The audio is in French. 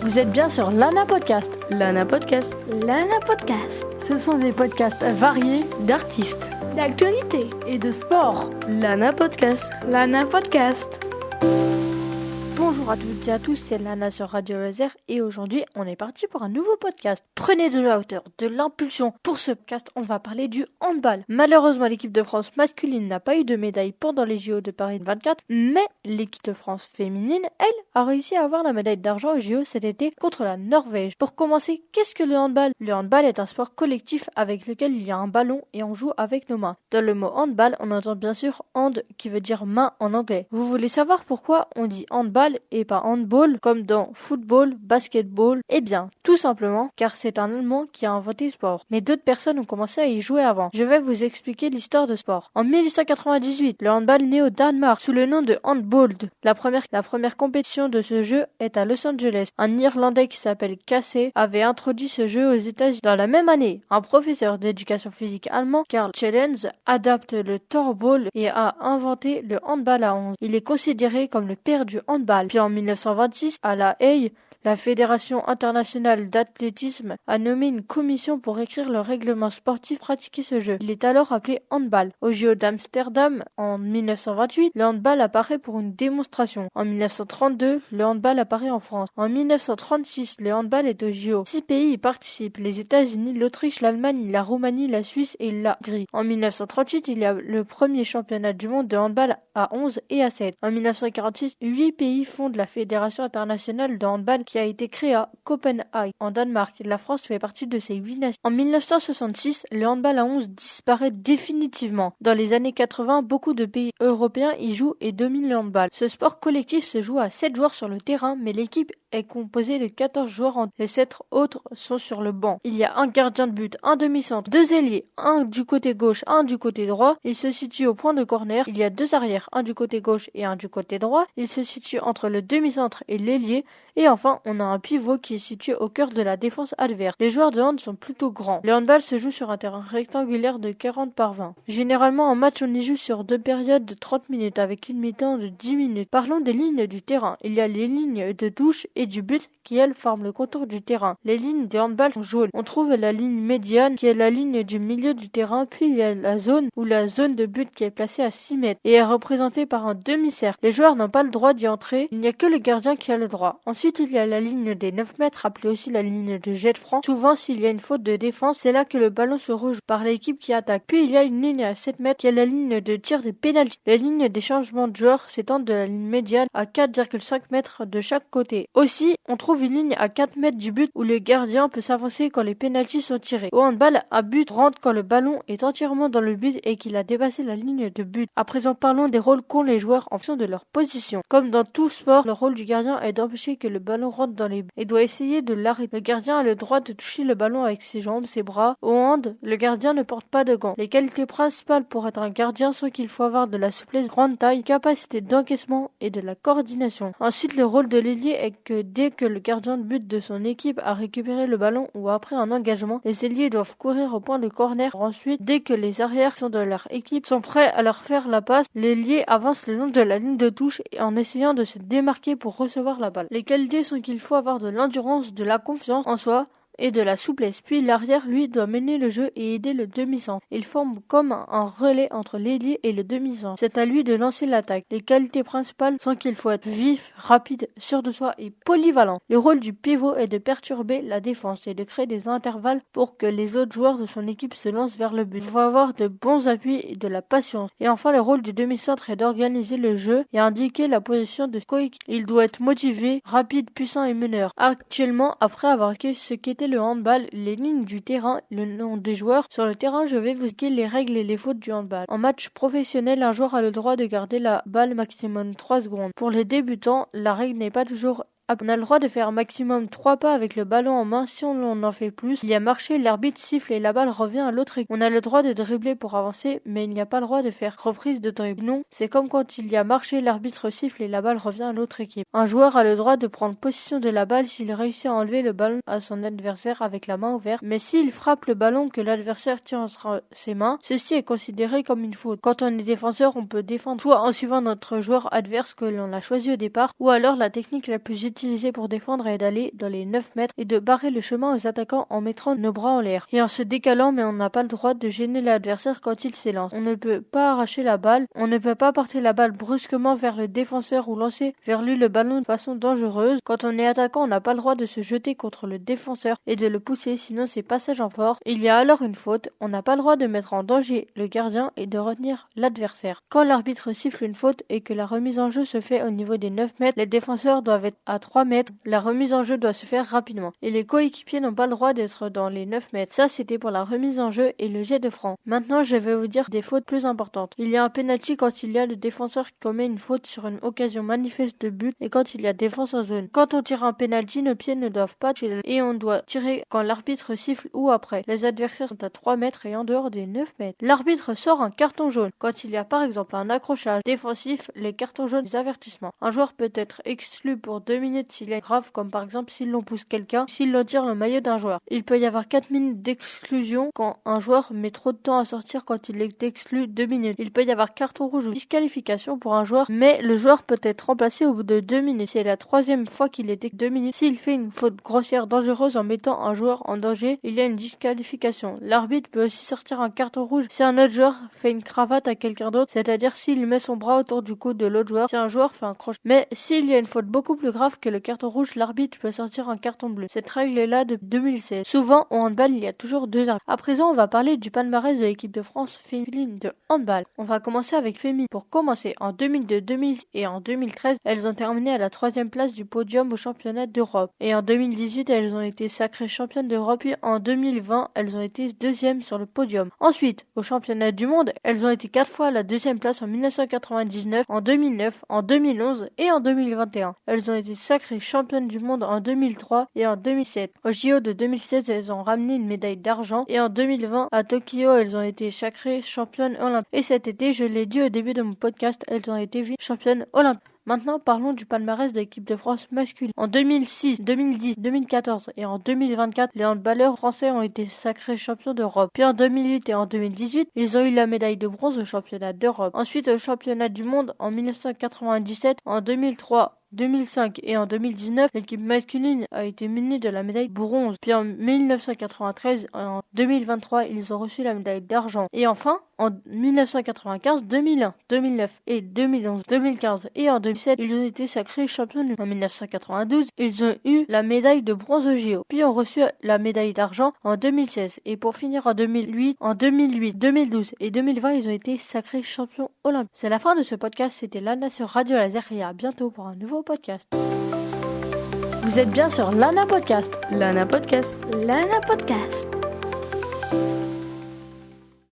Vous êtes bien sur Lana Podcast. Lana Podcast. Lana Podcast. Ce sont des podcasts variés D'artistes. D'actualité. et de sport. Lana Podcast. Lana Podcast. Bonjour à toutes et à tous, c'est Lana sur Radio Laser et aujourd'hui on est parti pour un nouveau podcast. Prenez de la hauteur, de l'impulsion. Pour ce podcast, on va parler du handball. Malheureusement, l'équipe de France masculine n'a pas eu de médaille pendant les JO de Paris 24, mais l'équipe de France féminine, elle, a réussi à avoir la médaille d'argent aux JO cet été contre la Norvège. Pour commencer, qu'est-ce que le handball ? Le handball est un sport collectif avec lequel il y a un ballon et on joue avec nos mains. Dans le mot handball, on entend bien sûr hand qui veut dire main en anglais. Vous voulez savoir pourquoi on dit handball et pas handball comme dans football, basketball? Eh bien, tout simplement car c'est un Allemand qui a inventé le sport. Mais d'autres personnes ont commencé à y jouer avant. Je vais vous expliquer l'histoire de sport. En 1898, le handball naît au Danemark sous le nom de handball. La première compétition de ce jeu est à Los Angeles. Un Irlandais qui s'appelle Casey avait introduit ce jeu aux États-Unis. Dans la même année, un professeur d'éducation physique allemand, Karl Cellens, adapte le Torball et a inventé le handball à 11. Il est considéré comme le père du handball. Puis en 1926, à La Haye, la Fédération internationale d'athlétisme a nommé une commission pour écrire le règlement sportif pratiquer ce jeu. Il est alors appelé handball. Au JO d'Amsterdam, en 1928, le handball apparaît pour une démonstration. En 1932, le handball apparaît en France. En 1936, le handball est au JO. 6 pays y participent, les États-Unis, l'Autriche, l'Allemagne, la Roumanie, la Suisse et la Hongrie. En 1938, il y a le premier championnat du monde de handball à 11 et à 7. En 1946, 8 pays fondent la Fédération internationale de handball qui a été créée à Copenhague, en Danemark. La France fait partie de ces 8 nations. En 1966, le handball à 11 disparaît définitivement. Dans les années 80, beaucoup de pays européens y jouent et dominent le handball. Ce sport collectif se joue à 7 joueurs sur le terrain, mais l'équipe est composée de 14 joueurs. Les 7 autres sont sur le banc. Il y a un gardien de but, un demi-centre, 2 ailiers, un du côté gauche, un du côté droit. Il se situe au point de corner. Il y a 2 arrières, un du côté gauche et un du côté droit. Il se situe entre le demi-centre et l'ailier. Et enfin, on a un pivot qui est situé au cœur de la défense adverse. Les joueurs de hand sont plutôt grands. Le handball se joue sur un terrain rectangulaire de 40 par 20. Généralement, en match, on y joue sur 2 périodes de 30 minutes avec une mi-temps de 10 minutes. Parlons des lignes du terrain. Il y a les lignes de touche et du but qui, elles, forment le contour du terrain. Les lignes de handball sont jaunes. On trouve la ligne médiane qui est la ligne du milieu du terrain, puis il y a la zone ou la zone de but qui est placée à 6 mètres et est représentée par un demi-cercle. Les joueurs n'ont pas le droit d'y entrer. Il n'y a que le gardien qui a le droit. Ensuite, il y a la ligne des 9 mètres, appelée aussi la ligne de jet franc. Souvent, s'il y a une faute de défense, c'est là que le ballon se rejoue par l'équipe qui attaque. Puis il y a une ligne à 7 mètres qui est la ligne de tir des pénaltys. La ligne des changements de joueurs s'étend de la ligne médiane à 4,5 mètres de chaque côté. Aussi, on trouve une ligne à 4 mètres du but où le gardien peut s'avancer quand les pénaltys sont tirés. Au handball, un but rentre quand le ballon est entièrement dans le but et qu'il a dépassé la ligne de but. À présent, parlons des rôles qu'ont les joueurs en fonction de leur position. Comme dans tout sport, le rôle du gardien est d'empêcher que le ballon rentre dans les buts et doit essayer de l'arrêter. Le gardien a le droit de toucher le ballon avec ses jambes, ses bras. Au hand, le gardien ne porte pas de gants. Les qualités principales pour être un gardien sont qu'il faut avoir de la souplesse, grande taille, capacité d'encaissement et de la coordination. Ensuite, le rôle de l'ailier est que dès que le gardien de but de son équipe a récupéré le ballon ou après un engagement, les ailiers doivent courir au point de corner. Ensuite, dès que les arrières sont de leur équipe sont prêts à leur faire la passe, l'ailier avance le long de la ligne de touche en essayant de se démarquer pour recevoir la balle. Les qualités sont qu'il faut avoir de l'endurance, de la confiance en soi et de la souplesse. Puis l'arrière, lui, doit mener le jeu et aider le demi-centre. Il forme comme un relais entre l'ailier et le demi-centre. C'est à lui de lancer l'attaque. Les qualités principales sont qu'il faut être vif, rapide, sûr de soi et polyvalent. Le rôle du pivot est de perturber la défense et de créer des intervalles pour que les autres joueurs de son équipe se lancent vers le but. Il faut avoir de bons appuis et de la patience. Et enfin, le rôle du demi-centre est d'organiser le jeu et indiquer la position de coéquipier. Il doit être motivé, rapide, puissant et meneur. Actuellement, après avoir acquis ce qu'était le handball, les lignes du terrain, le nom des joueurs. Sur le terrain, je vais vous expliquer les règles et les fautes du handball. En match professionnel, un joueur a le droit de garder la balle maximum 3 secondes. Pour les débutants, la règle n'est pas toujours On a le droit de faire maximum 3 pas avec le ballon en main. Si on en fait plus, il y a marché, l'arbitre siffle et la balle revient à l'autre équipe. On a le droit de dribbler pour avancer, mais il n'y a pas le droit de faire reprise de dribble. Non, c'est comme quand il y a marché, l'arbitre siffle et la balle revient à l'autre équipe. Un joueur a le droit de prendre possession de la balle s'il réussit à enlever le ballon à son adversaire avec la main ouverte, mais s'il frappe le ballon que l'adversaire tient entre ses mains, ceci est considéré comme une faute. Quand on est défenseur, on peut défendre soit en suivant notre joueur adverse que l'on a choisi au départ, ou alors la technique la plus utilisée l'utiliser pour défendre et d'aller dans les 9 mètres et de barrer le chemin aux attaquants en mettant nos bras en l'air et en se décalant, mais on n'a pas le droit de gêner l'adversaire quand il s'élance. On ne peut pas arracher la balle, on ne peut pas porter la balle brusquement vers le défenseur ou lancer vers lui le ballon de façon dangereuse. Quand on est attaquant, on n'a pas le droit de se jeter contre le défenseur et de le pousser, sinon c'est passage en force. Il y a alors une faute, on n'a pas le droit de mettre en danger le gardien et de retenir l'adversaire. Quand l'arbitre siffle une faute et que la remise en jeu se fait au niveau des 9 mètres, les défenseurs doivent être à 3 mètres. La remise en jeu doit se faire rapidement. Et les coéquipiers n'ont pas le droit d'être dans les 9 mètres. Ça, c'était pour la remise en jeu et le jet de franc. Maintenant, je vais vous dire des fautes plus importantes. Il y a un penalty quand il y a le défenseur qui commet une faute sur une occasion manifeste de but et quand il y a défense en zone. Quand on tire un penalty, nos pieds ne doivent pas tirer et on doit tirer quand l'arbitre siffle ou après. Les adversaires sont à 3 mètres et en dehors des 9 mètres. L'arbitre sort un carton jaune. Quand il y a par exemple un accrochage défensif, les cartons jaunes, des avertissements. Un joueur peut être exclu pour 2 minutes s'il est grave, comme par exemple s'il l'on pousse quelqu'un, s'il l'on tire le maillot d'un joueur. Il peut y avoir 4 minutes d'exclusion quand un joueur met trop de temps à sortir quand il est exclu 2 minutes. Il peut y avoir carton rouge ou disqualification pour un joueur, mais le joueur peut être remplacé au bout de 2 minutes. C'est la 3e fois qu'il est 2 minutes. S'il fait une faute grossière dangereuse en mettant un joueur en danger, il y a une disqualification. L'arbitre peut aussi sortir un carton rouge si un autre joueur fait une cravate à quelqu'un d'autre, c'est-à-dire s'il met son bras autour du cou de l'autre joueur, si un joueur fait un crochet. Mais s'il y a une faute beaucoup plus grave que le carton rouge, l'arbitre peut sortir un carton bleu. Cette règle est là depuis 2016. Souvent, au handball, il y a toujours 2 arbitres. À présent, on va parler du palmarès de l'équipe de France féminine de handball. On va commencer avec Fémi. Pour commencer, en 2002, 2000 et en 2013, elles ont terminé à la 3e place du podium au championnat d'Europe. Et en 2018, elles ont été sacrées championnes d'Europe. Puis en 2020, elles ont été 2e sur le podium. Ensuite, au championnat du monde, elles ont été 4 fois à la 2e place en 1999, en 2009, en 2011 et en 2021. Elles ont été sacrées championnes du monde en 2003 et en 2007. Au JO de 2016, elles ont ramené une médaille d'argent et en 2020, à Tokyo, elles ont été sacrées championnes olympiques. Et cet été, je l'ai dit au début de mon podcast, elles ont été championnes olympiques. Maintenant, parlons du palmarès de l'équipe de France masculine. En 2006, 2010, 2014 et en 2024, les handballeurs français ont été sacrés champions d'Europe. Puis en 2008 et en 2018, ils ont eu la médaille de bronze au championnat d'Europe. Ensuite, au championnat du monde en 1997, en 2003, 2005 et en 2019, l'équipe masculine a été munie de la médaille bronze. Puis en 1993 et en 2023, ils ont reçu la médaille d'argent. Et enfin, en 1995, 2001, 2009 et 2011, 2015 et en 2007, ils ont été sacrés champions. En 1992, ils ont eu la médaille de bronze au JO. Puis ont reçu la médaille d'argent en 2016. Et pour finir en 2008, 2012 et 2020, ils ont été sacrés champions olympiques. C'est la fin de ce podcast. C'était Lana sur Radio Laser et à bientôt pour un nouveau podcast. Vous êtes bien sur Lana Podcast. Lana Podcast. Lana Podcast.